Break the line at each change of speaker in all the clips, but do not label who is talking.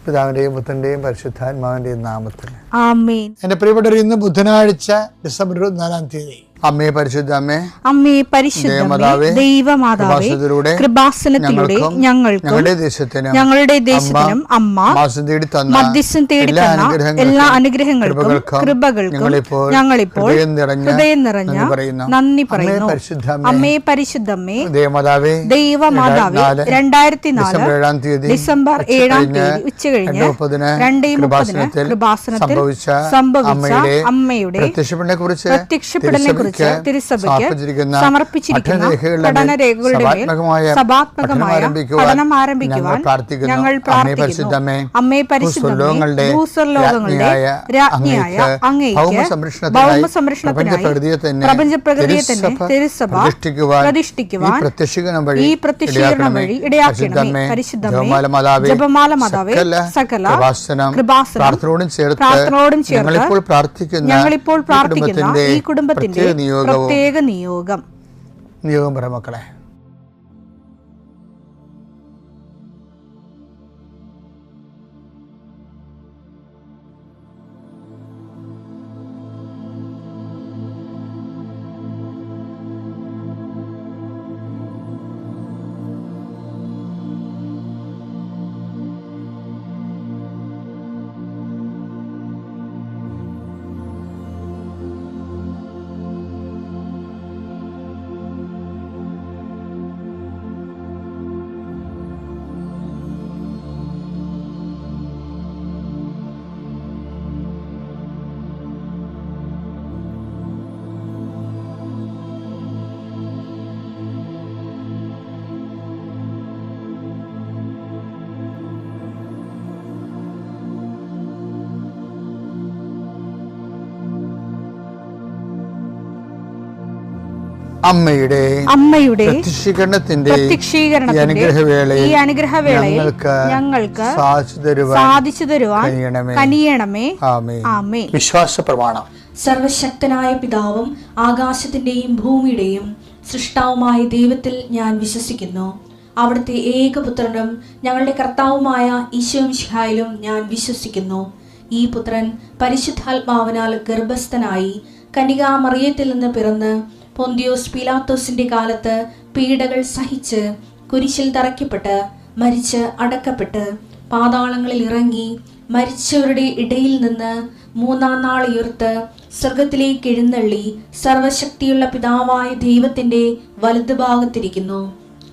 പിതാവിന്റെയും പുത്രന്റെയും പരിശുദ്ധാത്മാവിന്റെയും നാമത്തിൽ
ആമേൻ.
എന്റെ പ്രിയപ്പെട്ടവർ, ഇന്ന് ബുധനാഴ്ച ഡിസംബർ 24 തീയതി അമ്മേ പരിശുദ്ധ അമ്മേ,
അമ്മേ പരിശുദ്ധമേ, ദൈവമാതാവേ, കൃപാസനത്തിലൂടെ ഞങ്ങൾക്കും ഞങ്ങളുടെ ദേശത്തിനും അമ്മ മധ്യസ്ഥം തേടി തന്ന എല്ലാ അനുഗ്രഹങ്ങൾക്കും കൃപകൾക്കും ഞങ്ങളിപ്പോൾ ഹൃദയം നിറഞ്ഞ നന്ദി പറയുന്നു. അമ്മേ പരിശുദ്ധമേ, ദൈവമാതാവേ, 2004 ഡിസംബർ 7 തീയതി ഉച്ചകഴിഞ്ഞ് 2:30 കൃപാസനത്തിൽ സംഭവിച്ച അമ്മയുടെ പ്രത്യക്ഷപ്പെടലിനെ കുറിച്ച് തിരുസഭയ്ക്ക് സമർപ്പിച്ചിരിക്കുന്ന പഠനരേഖകളുടെ മേൽ സഭാത്മകമായ പഠനം ആരംഭിക്കുവാൻ ഞങ്ങൾ പ്രാർത്ഥിക്കുന്നു. അമ്മേ പരിശുദ്ധമേ, ഭൂസ്വർലോകങ്ങളുടെ രാജ്ഞിയായ അങ്ങേയ്ക്ക് ഭൗമസംരക്ഷണത്തിനായി പ്രപഞ്ചപ്രകൃതിയെ തന്നെ തിരുസഭ പ്രതിഷ്ഠിക്കുവാൻ ഈ പ്രത്യക്ഷീകരണം വഴി ഇടയാക്കണമേ. പരിശുദ്ധമേ, ജപമാല മാതാവേ, സകല കൃപാസനം പ്രാർത്ഥനയോടും ചേർത്ത് ഞങ്ങളിപ്പോൾ പ്രാർത്ഥിക്കുന്ന ഈ കുടുംബത്തിന്റെ പ്രത്യേക നിയോഗം
പറ മക്കളെ. അമ്മയുടെ പ്രത്യക്ഷീകരണത്തിന്റെ ഈ അനുഗ്രഹവേളയിൽ ഞങ്ങൾക്ക് സാധിച്ചു തരുവാൻ കനിയണമേ. ആമേൻ. വിശ്വാസ പ്രമാണം.
സർവശക്തനായ പിതാവും ആകാശത്തിന്റെയും ഭൂമിയുടെയും സൃഷ്ടാവുമായ ദൈവത്തിൽ ഞാൻ വിശ്വസിക്കുന്നു. അവിടുത്തെ ഏകപുത്രനും ഞങ്ങളുടെ കർത്താവുമായ ഈശോമിശിഹായിലും ഞാൻ വിശ്വസിക്കുന്നു. ഈ പുത്രൻ പരിശുദ്ധാത്മാവിനാൽ ഗർഭസ്ഥനായി കന്യകാമറിയത്തിൽ നിന്ന് പിറന്ന് പൊന്തിയോസ് പീലാത്തോസിന്റെ കാലത്ത് പീഡകൾ സഹിച്ച് കുരിശിൽ തറയ്ക്കപ്പെട്ട് മരിച്ച് അടക്കപ്പെട്ട് പാതാളങ്ങളിൽ ഇറങ്ങി മരിച്ചവരുടെ ഇടയിൽ നിന്ന് 3-ാം നാൾ ഉയർത്ത് സ്വർഗത്തിലേക്ക് എഴുന്നള്ളി സർവശക്തിയുള്ള പിതാവായ ദൈവത്തിന്റെ വലതുഭാഗത്തിരിക്കുന്നു.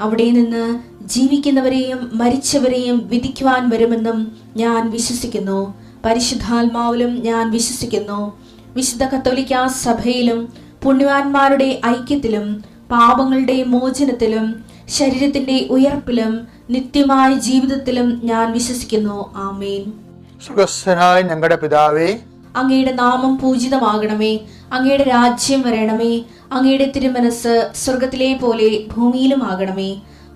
അവിടെ നിന്ന് ജീവിക്കുന്നവരെയും മരിച്ചവരെയും വിധിക്കുവാൻ വരുമെന്നും ഞാൻ വിശ്വസിക്കുന്നു. പരിശുദ്ധാത്മാവിലും ഞാൻ വിശ്വസിക്കുന്നു. വിശുദ്ധ കത്തോലിക്കാ സഭയിലും പുണ്യവാന്മാരുടെ ഐക്യത്തിലും പാപങ്ങളുടെ മോചനത്തിലും ശരീരത്തിന്റെ ഉയർപ്പിലും നിത്യമായ ജീവിതത്തിലും ഞാൻ വിശ്വസിക്കുന്നു. ആമേൻ.
സുഖസ്ഥനായ ഞങ്ങളുടെ പിതാവേ,
അങ്ങയുടെ നാമം പൂജിതമാകണമേ. അങ്ങയുടെ രാജ്യം വരണമേ. അങ്ങയുടെ തിരുമനസ് സ്വർഗത്തിലെ പോലെ ഭൂമിയിലും ആകണമേ.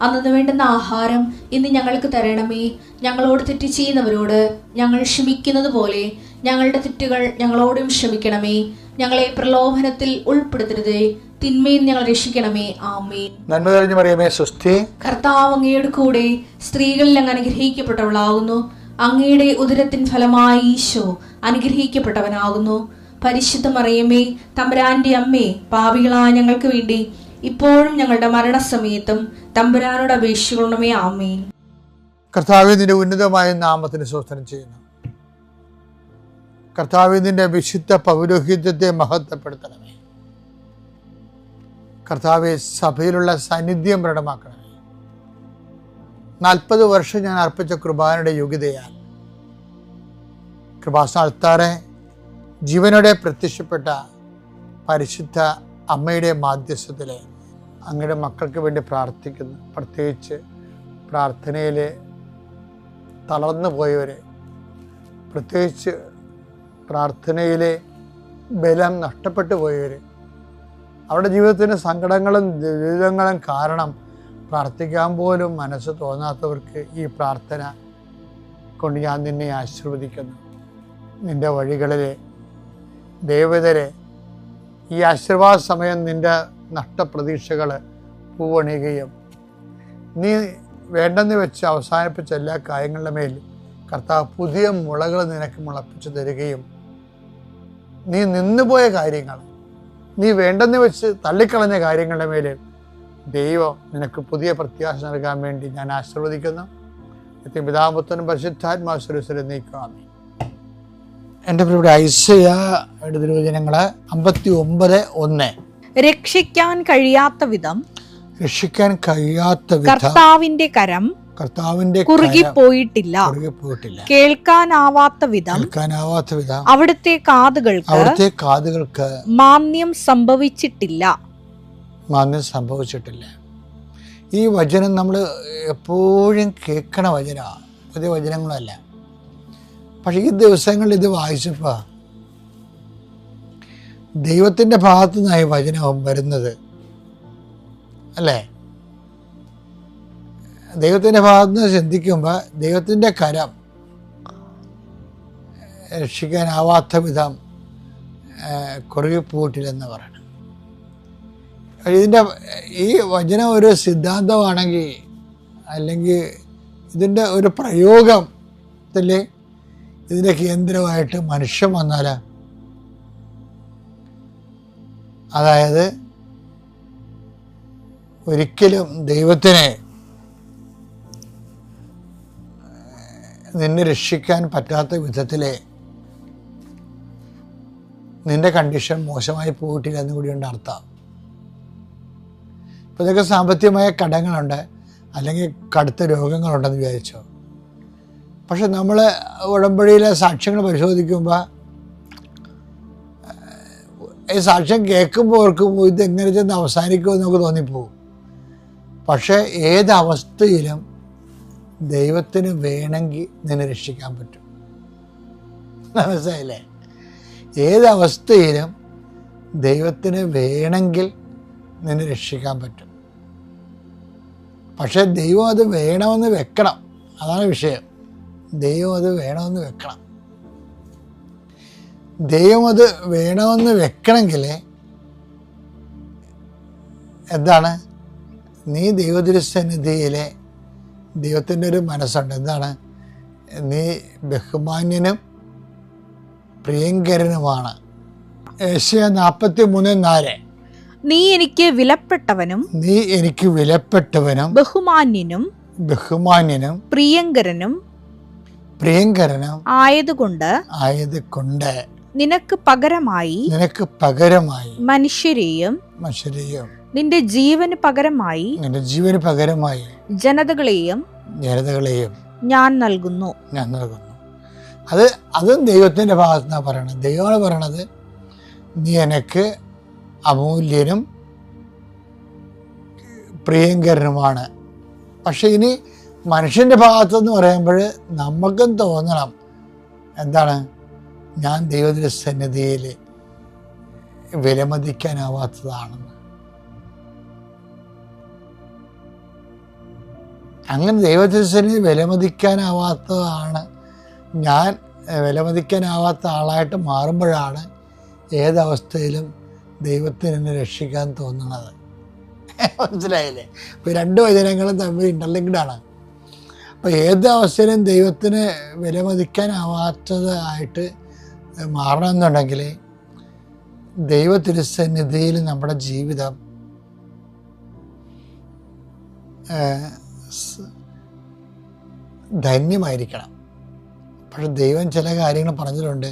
അന്നു വേണ്ടുന്ന ആഹാരം ഇന്ന് ഞങ്ങൾക്ക് തരണമേ. ഞങ്ങളോട് തെറ്റ് ചെയ്യുന്നവരോട് ഞങ്ങൾ ക്ഷമിക്കുന്നത് പോലെ ഞങ്ങളുടെ തെറ്റുകൾ ഞങ്ങളോടും ക്ഷമിക്കണമേ. ഞങ്ങളെ പ്രലോഭനത്തിൽ ഉൾപ്പെടുത്തരുതേ, തിന്മയിൽ ഞങ്ങൾ രക്ഷിക്കണമേ. ആമേൻ.
നന്മ നിറഞ്ഞ മറിയമേ, സ്വസ്തി.
കർത്താവ് അങ്ങയുടെ കൂടെ സ്ത്രീകളിൽ അങ്ങ് അനുഗ്രഹിക്കപ്പെട്ടവളാകുന്നു. അങ്ങയുടെ ഉദരത്തിൻ ഫലമായി ഈശോ അനുഗ്രഹിക്കപ്പെട്ടവനാകുന്നു. പരിശുദ്ധ മറിയമേ, തമ്പുരാന്റെ അമ്മേ, പാപികളായ ഞങ്ങൾക്ക് വേണ്ടി ഇപ്പോഴും ഞങ്ങളുടെ മരണസമയത്തും തമ്പുരാനോട് അപേക്ഷിക്കണമേ. ആമേൻ.
കർത്താവേ, നിന്റെ ഉന്നതമായ നാമത്തിന് സ്തോത്രം ചെയ്യുന്നു. കർത്താവേ, നിന്റെ വിശുദ്ധ പൗരോഹിത്യത്തെ മഹത്വപ്പെടുത്തണമേ. കർത്താവെ, സഭയിലുള്ള സാന്നിധ്യം പ്രകടമാക്കണമേ. 40 വർഷം ഞാൻ അർപ്പിച്ച കൃപാനയുടെ യോഗ്യതയാൽ കൃപാസ്ഥാനത്താറെ ജീവനോടെ പ്രത്യക്ഷപ്പെട്ട പരിശുദ്ധ അമ്മയുടെ മാധ്യസ്ഥത്തിലെ അങ്ങയുടെ മക്കൾക്ക് വേണ്ടി പ്രാർത്ഥിക്കുന്നു. പ്രത്യേകിച്ച് പ്രാർത്ഥനയിൽ തളർന്നു പോയവരെ, പ്രത്യേകിച്ച് പ്രാർത്ഥനയിലെ ബലം നഷ്ടപ്പെട്ടു പോയവർ, അവരുടെ ജീവിതത്തിന് സങ്കടങ്ങളും ദുരിതങ്ങളും കാരണം പ്രാർത്ഥിക്കാൻ പോലും മനസ്സ് തോന്നാത്തവർക്ക് ഈ പ്രാർത്ഥന കൊണ്ട് ഞാൻ നിന്നെ ആശീർവദിക്കുന്നു. നിൻ്റെ വഴികളിലെ ദേവതരെ ഈ ആശീർവാദ സമയം നിൻ്റെ നഷ്ടപ്രതീക്ഷകൾ പൂവണിയുകയും നീ വേണ്ടെന്ന് വെച്ച് അവസാനിപ്പിച്ച എല്ലാ കാര്യങ്ങളുടെ മേൽ കർത്താവ് പുതിയ മുളകൾ നിനക്ക് മുളപ്പിച്ചു തരികയും നീ നിന്നുപോയ കാര്യങ്ങൾ, നീ വേണ്ടെന്ന് വെച്ച് തള്ളിക്കളഞ്ഞ കാര്യങ്ങളുടെ മേലെ ദൈവം നിനക്ക് പുതിയ പ്രത്യാശ നൽകാൻ വേണ്ടി ഞാൻ ആശീർവദിക്കുന്നു. പിതാപുത്രനും പരിശുദ്ധാത്മാശ്വരസ്വരം നീക്കാമേ. എൻ്റെ പ്രിയപ്പെട്ട ഐസയ്യായുടെ തിരുവചനങ്ങള് 59:1.
രക്ഷിക്കാൻ കഴിയാത്ത വിധം കർത്താവിന്റെ കരം കുറുകി പോയിട്ടില്ല. കേൾക്കാനാവാത്ത വിധം അവിടുത്തെ കാതുകൾക്ക് മാന്യം സംഭവിച്ചിട്ടില്ല.
ഈ വചനം നമ്മൾ എപ്പോഴും കേൾക്കണ വചനമാണ്, പുതിയ വചനങ്ങളല്ല. പക്ഷെ ഈ ദിവസങ്ങളിൽ ഇത് വായിച്ചപ്പോൾ ദൈവത്തിൻ്റെ ഭാഗത്തു നിന്നായി വചനം വരുന്നത് അല്ലേ? ദൈവത്തിൻ്റെ ഭാഗത്ത് നിന്ന് ചിന്തിക്കുമ്പോൾ ദൈവത്തിൻ്റെ കരം രക്ഷിക്കാനാവാത്ത വിധം കുറുകിപ്പോയിട്ടില്ലെന്ന് പറയണം. ഈ വചനം ഒരു സിദ്ധാന്തമാണെങ്കിൽ, അല്ലെങ്കിൽ ഇതിൻ്റെ ഒരു പ്രയോഗത്തിൽ ഇതിൻ്റെ കേന്ദ്രമായിട്ട് മനുഷ്യൻ വന്നാൽ, അതായത് ഒരിക്കലും ദൈവത്തിനെ നിന്നെ രക്ഷിക്കാൻ പറ്റാത്ത വിധത്തിൽ നിന്റെ കണ്ടീഷൻ മോശമായി പോയിട്ടില്ല എന്ന് കൂടിയുണ്ട് അർത്ഥം. ഇപ്പോൾ ഇതൊക്കെ സാമ്പത്തികമായ കടങ്ങളുണ്ട്, അല്ലെങ്കിൽ കടുത്ത രോഗങ്ങളുണ്ടെന്ന് വിചാരിച്ചോ. പക്ഷെ നമ്മൾ ഉടമ്പടിയിലെ സാക്ഷ്യങ്ങൾ പരിശോധിക്കുമ്പോൾ ഈ സാക്ഷ്യം കേൾക്കുമ്പോൾ ഓർക്കുമ്പോൾ ഇതെങ്ങനെ ചെന്ന് അവസാനിക്കുമെന്ന് നമുക്ക് തോന്നിപ്പോകും. പക്ഷേ ഏതവസ്ഥയിലും ദൈവത്തിന് വേണമെങ്കിൽ നിന്നെ രക്ഷിക്കാൻ പറ്റും. മനസ്സിലായില്ലേ? ഏതവസ്ഥയിലും ദൈവത്തിന് വേണമെങ്കിൽ നിന്നെ രക്ഷിക്കാൻ പറ്റും. പക്ഷെ ദൈവം അത് വേണമെന്ന് വെക്കണം, അതാണ് വിഷയം. ദൈവം അത് വേണമെന്ന് വെക്കണം. ദൈവം അത് വേണമെന്ന് വെക്കണമെങ്കിൽ എന്താണ്? നീ ദൈവതിരുസന്നിധിയിലെ ദൈവത്തിൻ്റെ ഒരു മനസ്സുണ്ട്. എന്താണ്? നീ ബഹുമാന്യനും പ്രിയങ്കരനുമാണ്. യെശയ്യാ 43:4.
നീ എനിക്ക് വിലപ്പെട്ടവനും ബഹുമാന്യനും പ്രിയങ്കരനും ആയതുകൊണ്ട് നിനക്ക് പകരമായി മനുഷ്യരെയും നിന്റെ ജീവന് പകരമായി ജനതകളെയും ഞാൻ നൽകുന്നു.
അതും ദൈവത്തിൻ്റെ ഭാഗത്തുനിന്നാണ് പറയണത്. ദൈവമാണ് പറയണത്, നീ എനിക്ക് അമൂല്യനും പ്രിയങ്കരനുമാണ്. പക്ഷെ ഇനി മനുഷ്യൻ്റെ ഭാഗത്തെന്ന് പറയുമ്പോൾ നമുക്കും തോന്നണം, എന്താണ്? ഞാൻ ദൈവത്തിൻ്റെ സന്നിധിയിൽ വിലമതിക്കാനാവാത്തതാണെന്ന്. അങ്ങനെ ദൈവത്തിൻ്റെ സന്നിധി വിലമതിക്കാനാവാത്തതാണ്. ഞാൻ വിലമതിക്കാനാവാത്ത ആളായിട്ട് മാറുമ്പോഴാണ് ഏതവസ്ഥയിലും ദൈവത്തിന് എന്നെ രക്ഷിക്കാൻ തോന്നുന്നത്. മനസ്സിലായില്ലേ? ഇപ്പോൾ രണ്ട് വചനങ്ങളും തമ്മിൽ ഇൻ്റർലിങ്ക്ഡാണ്. അപ്പോൾ ഏത് അവസ്ഥയിലും ദൈവത്തിന് വിലമതിക്കാനാവാത്തതായിട്ട് മാറണമെന്നുണ്ടെങ്കിൽ ദൈവ തിരുസന്നിധിയിൽ നമ്മുടെ ജീവിതം ധന്യമായിരിക്കണം. പക്ഷെ ദൈവം ചില കാര്യങ്ങൾ പറഞ്ഞിട്ടുണ്ട്,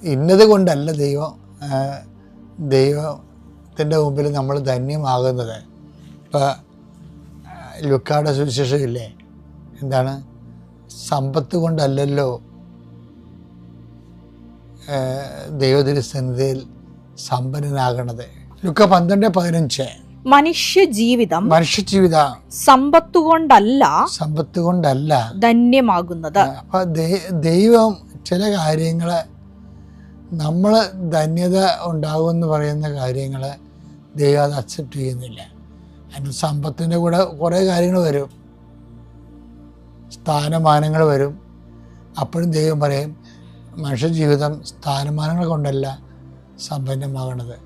ഇന്നത് കൊണ്ടല്ല ദൈവത്തിൻ്റെ മുമ്പിൽ നമ്മൾ ധന്യമാകുന്നത്. ഇപ്പോൾ ലൂക്കായുടെ സുവിശേഷം ഇല്ലേ, എന്താണ്? സമ്പത്ത് കൊണ്ടല്ലല്ലോ ദൈവത്തിരുസന്നിധിയിൽ സമ്പന്നനാകണത്. ലൂക്ക 12:15.
മനുഷ്യജീവിതം
സമ്പത്തുകൊണ്ടല്ല
ധന്യമാകുന്നത്.
അപ്പൊ ദൈവം ചില കാര്യങ്ങള്, നമ്മൾ ധന്യത ഉണ്ടാകുമെന്ന് പറയുന്ന കാര്യങ്ങള് ദൈവം അത് അക്സെപ്റ്റ് ചെയ്യുന്നില്ല. അതിന് സമ്പത്തിൻ്റെ കൂടെ കുറേ കാര്യങ്ങൾ വരും, സ്ഥാനമാനങ്ങൾ വരും. അപ്പോഴും ദൈവം പറയും, മനുഷ്യജീവിതം സ്ഥാനമാനങ്ങൾ കൊണ്ടല്ല സമ്പന്നമാകണത്.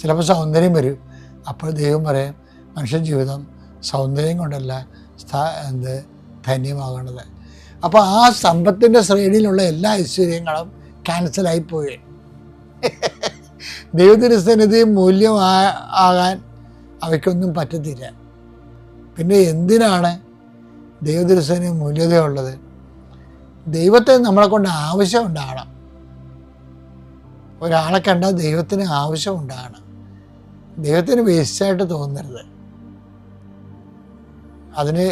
ചിലപ്പോൾ സൗന്ദര്യം വരും, അപ്പോൾ ദൈവം പറയും, മനുഷ്യജീവിതം സൗന്ദര്യം കൊണ്ടല്ല ധന്യമാകണത്. അപ്പോൾ ആ സമ്പത്തിൻ്റെ ശ്രേണിയിലുള്ള എല്ലാ ഐശ്വര്യങ്ങളും ക്യാൻസലായിപ്പോയി. ദൈവത്തിൻ്റെ സന്നിധി മൂല്യം ആകാൻ അവയ്ക്കൊന്നും പറ്റത്തില്ല. പിന്നെ എന്തിനാണ് ദൈവത്തിൻ്റെ മൂല്യതയുള്ളത്? ദൈവത്തെ നമ്മളെ കൊണ്ട് ആവശ്യം ഉണ്ടാകണം. ഒരാളെ കണ്ടാൽ ദൈവത്തിന് ആവശ്യം ഉണ്ടാകണം. ദൈവത്തിന് വേസ്റ്റായിട്ട് തോന്നരുത്. അതിന്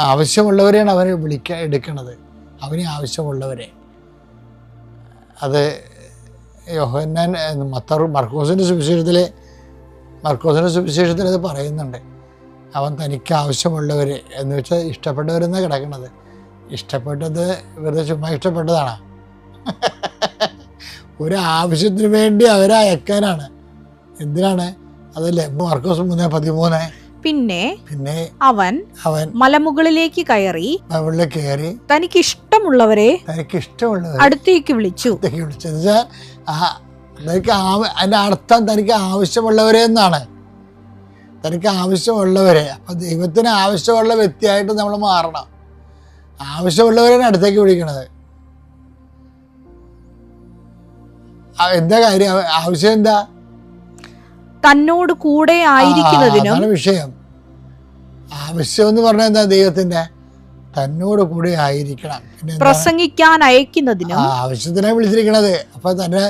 ആവശ്യമുള്ളവരെയാണ് അവനെ എടുക്കണത്, അവന് ആവശ്യമുള്ളവരെ. അത് യോഹന്നാൻ മർക്കോസിൻ്റെ സുവിശേഷത്തിൽ അത് പറയുന്നുണ്ട്. അവൻ തനിക്ക് ആവശ്യമുള്ളവർ എന്ന് വെച്ചാൽ ഇഷ്ടപ്പെട്ടവരെന്നാണ് കിടക്കുന്നത്. ഇഷ്ടപ്പെട്ടത് വെറുതെ ചുമ്മാ ഇഷ്ടപ്പെട്ടതാണ്. ഒരു ആവശ്യത്തിന് വേണ്ടി അവരെ അയക്കാനാണ്. എന്തിനാണ്? അതല്ലേ മർക്കോസ് 3:13.
പിന്നെ അവൻ മലമുകളിലേക്ക് കയറി തനിക്ക് ഇഷ്ടമുള്ളവരെ അടുത്തേക്ക് വിളിച്ചു.
അതിന്റെ അർത്ഥം തനിക്ക് ആവശ്യമുള്ളവരെ എന്നാണ്. തനിക്ക് ആവശ്യമുള്ളവരെ. അപ്പൊ ദൈവത്തിന് ആവശ്യമുള്ള വ്യക്തിയായിട്ട് നമ്മൾ മാറണം. ആവശ്യമുള്ളവരെയാണ് അടുത്തേക്ക് വിളിക്കണത്. എന്താ കാര്യം? ആവശ്യം എന്താ?
തന്നോട് കൂടെ ആയിരിക്കുന്നതിനും.
അതാണ് വിഷയം. ആവശ്യം എന്ന് പറഞ്ഞാൽ എന്താ? ദൈവത്തിന്റെ തന്നോട് കൂടെ ആയിരിക്കണം. പിന്നെ
പ്രസംഗിക്കാൻ അയക്കുന്നതിനും.
ആവശ്യത്തിനാണ് വിളിച്ചിരിക്കണത്. അപ്പൊ തന്നെ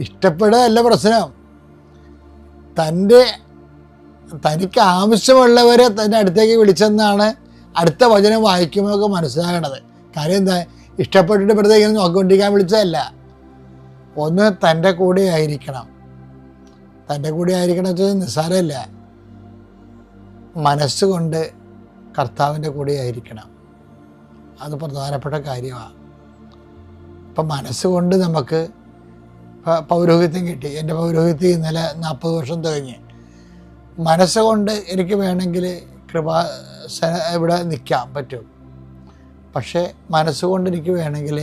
ഇഷ്ടപ്പെടുകയല്ല പ്രശ്നം. തനിക്ക് ആവശ്യമുള്ളവരെ തന്റെ അടുത്തേക്ക് വിളിച്ചെന്നാണ് അടുത്ത വചനം വായിക്കുമ്പോൾ മനസ്സിലാകണത്. കാര്യം എന്താ? ഇഷ്ടപ്പെട്ടിട്ട് വെറുതെ ഇങ്ങനെ നോക്കിക്കൊണ്ടിരിക്കാൻ വിളിച്ചതല്ല. ഒന്ന് തൻ്റെ കൂടെ ആയിരിക്കണം. തൻ്റെ കൂടെ ആയിരിക്കണം വെച്ചാൽ നിസ്സാരമല്ല. മനസ്സുകൊണ്ട് കർത്താവിൻ്റെ കൂടെ ആയിരിക്കണം. അത് പ്രധാനപ്പെട്ട കാര്യമാണ്. ഇപ്പം മനസ്സുകൊണ്ട് നമുക്ക് പൗരോഹിത്യം കിട്ടി. എൻ്റെ പൗരോഹിത്യം ഇന്നലെ 40 വർഷം തികഞ്ഞ്. മനസ്സുകൊണ്ട് എനിക്ക് വേണമെങ്കിൽ ഇവിടെ നിൽക്കാൻ പറ്റും. പക്ഷേ മനസ്സുകൊണ്ട് എനിക്ക് വേണമെങ്കിൽ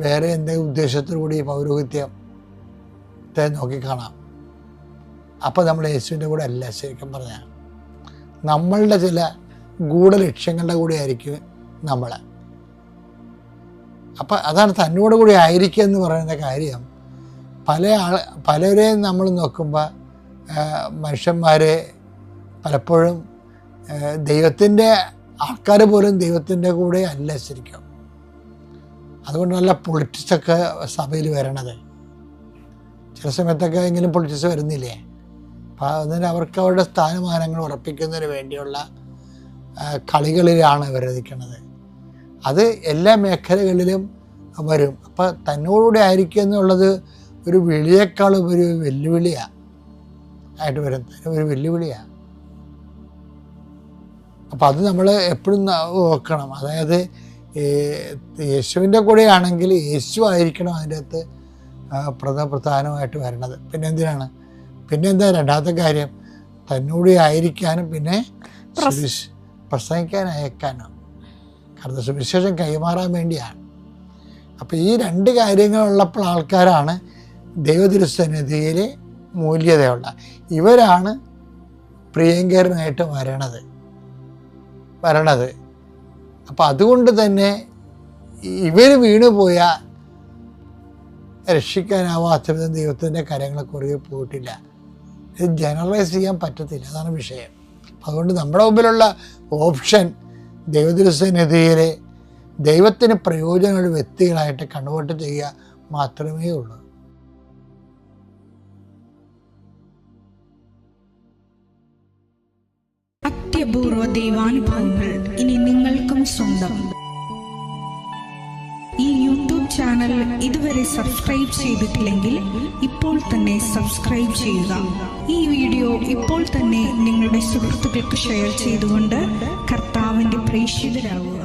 വേറെ എന്തെങ്കിലും ഉദ്ദേശത്തോടുകൂടി പൗരോഹിത്യത്തെ നോക്കിക്കാണാം. അപ്പോൾ നമ്മൾ യേശുവിൻ്റെ കൂടെ അല്ല. ശരിക്കും പറഞ്ഞാൽ നമ്മളുടെ ചില ഗൂഢലക്ഷ്യങ്ങളുടെ കൂടെ ആയിരിക്കും നമ്മൾ. അപ്പം അതാണ് തന്നോട് കൂടി ആയിരിക്കുക എന്ന് പറയുന്ന കാര്യം. പലരെയും നമ്മൾ നോക്കുമ്പോൾ മനുഷ്യന്മാരെ പലപ്പോഴും ദൈവത്തിൻ്റെ ആൾക്കാർ പോലും ദൈവത്തിൻ്റെ കൂടെ അല്ല ശരിക്കും. അതുകൊണ്ട് നല്ല പൊളിറ്റിക്സൊക്കെ സഭയിൽ വരണത്. ചില സമയത്തൊക്കെ എങ്കിലും പൊളിറ്റിക്സ് വരുന്നില്ലേ? അപ്പം അതിന് അവർക്ക് അവരുടെ സ്ഥാനമാനങ്ങൾ ഉറപ്പിക്കുന്നതിന് വേണ്ടിയുള്ള കളികളിലാണ് അവർ നിൽക്കുന്നത്. അത് എല്ലാ മേഖലകളിലും വരും. അപ്പം തന്നോടുകൂടെ ആയിരിക്കുക എന്നുള്ളത് ഒരു വിളിയേക്കാളും ഒരു വെല്ലുവിളിയാണ് ആയിട്ട് വരും. ഒരു വെല്ലുവിളിയാണ്. അപ്പം അത് നമ്മൾ എപ്പോഴും നോക്കണം. അതായത് യേശുവിൻ്റെ കൂടെയാണെങ്കിൽ യേശു ആയിരിക്കണം അതിൻ്റെ അകത്ത് പ്രധാനമായിട്ട് വരണത്. പിന്നെന്താ രണ്ടാമത്തെ കാര്യം? തന്നോട് ആയിരിക്കാനും പിന്നെ പ്രസംഗിക്കാൻ അയക്കാനും. കാരണം സുവിശേഷം കൈമാറാൻ വേണ്ടിയാണ്. അപ്പം ഈ 2 കാര്യങ്ങളുള്ളപ്പോൾ ആൾക്കാരാണ് ദൈവതിരുസന്നിധിയിൽ മൂല്യതയുള്ള. ഇവരാണ് പ്രിയങ്കരനായിട്ട് വരണത്. അപ്പം അതുകൊണ്ട് തന്നെ ഇവർ വീണുപോയാൽ രക്ഷിക്കാനാവാത്ത വിധം ദൈവത്തിൻ്റെ കാര്യങ്ങളെ കുറുകെ പോയിട്ടില്ല. ഇത് ജനറലൈസ് ചെയ്യാൻ പറ്റത്തില്ല. അതാണ് വിഷയം. അതുകൊണ്ട് നമ്മുടെ മുമ്പിലുള്ള ഓപ്ഷൻ ദൈവതിരുസന്നിധിയിൽ ദൈവത്തിന് പ്രയോജനമുള്ള വ്യക്തികളായിട്ട് കൺവേർട്ട് ചെയ്യുക മാത്രമേ ഉള്ളൂ.
അത്യപൂർവ ദൈവാനുഭവങ്ങൾ ഇനി നിങ്ങൾക്കും സ്വന്തം. ഈ യൂട്യൂബ് ചാനൽ ഇതുവരെ സബ്സ്ക്രൈബ് ചെയ്തിട്ടില്ലെങ്കിൽ ഇപ്പോൾ തന്നെ സബ്സ്ക്രൈബ് ചെയ്യുക. ഈ വീഡിയോ ഇപ്പോൾ തന്നെ നിങ്ങളുടെ സുഹൃത്തുക്കൾക്ക് ഷെയർ ചെയ്തുകൊണ്ട് കർത്താവിൻ്റെ പ്രേക്ഷിതരാകുക.